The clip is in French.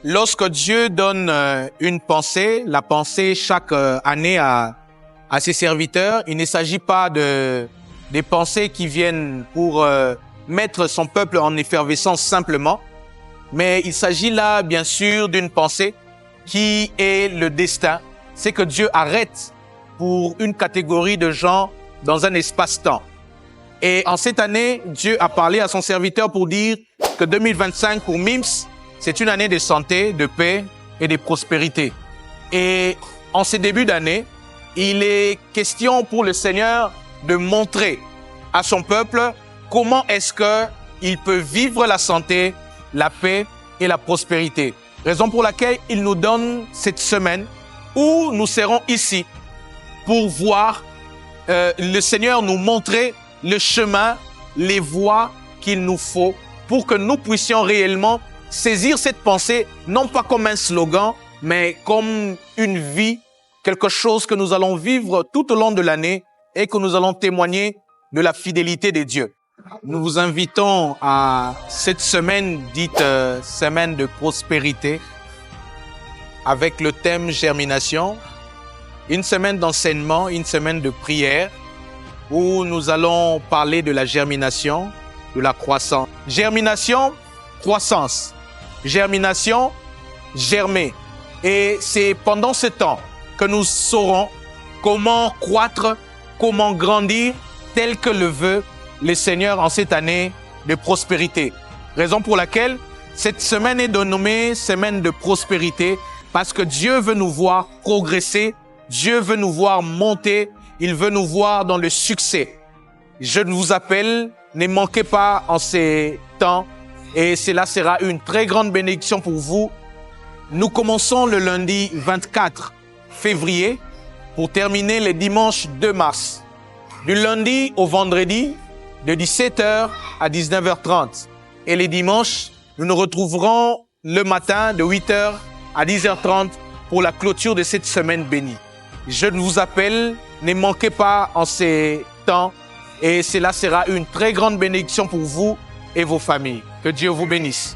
Lorsque Dieu donne une pensée, la pensée chaque année à ses serviteurs, il ne s'agit pas des pensées qui viennent pour mettre son peuple en effervescence simplement, mais il s'agit là, bien sûr, d'une pensée qui est le destin. C'est que Dieu arrête pour une catégorie de gens dans un espace-temps. Et en cette année, Dieu a parlé à son serviteur pour dire que 2025 pour MIMS, c'est une année de santé, de paix et de prospérité. Et en ce début d'année, il est question pour le Seigneur de montrer à son peuple comment est-ce qu'il peut vivre la santé, la paix et la prospérité. Raison pour laquelle il nous donne cette semaine où nous serons ici pour voir le Seigneur nous montrer le chemin, les voies qu'il nous faut pour que nous puissions réellement saisir cette pensée, non pas comme un slogan, mais comme une vie, quelque chose que nous allons vivre tout au long de l'année et que nous allons témoigner de la fidélité de Dieu. Nous vous invitons à cette semaine dite semaine de prospérité avec le thème germination, une semaine d'enseignement, une semaine de prière où nous allons parler de la germination, de la croissance. Germination, croissance. Germination, germer. Et c'est pendant ce temps que nous saurons comment croître, comment grandir, tel que le veut le Seigneur en cette année de prospérité. Raison pour laquelle cette semaine est dénommée semaine de prospérité, parce que Dieu veut nous voir progresser, Dieu veut nous voir monter, il veut nous voir dans le succès. Je vous appelle, ne manquez pas en ces temps, et cela sera une très grande bénédiction pour vous. Nous commençons le lundi 24 février pour terminer le dimanche 2 mars. Du lundi au vendredi, de 17h à 19h30. Et les dimanches, nous nous retrouverons le matin de 8h à 10h30 pour la clôture de cette semaine bénie. Je vous appelle, ne manquez pas en ces temps, et cela sera une très grande bénédiction pour vous et vos familles. Que Dieu vous bénisse.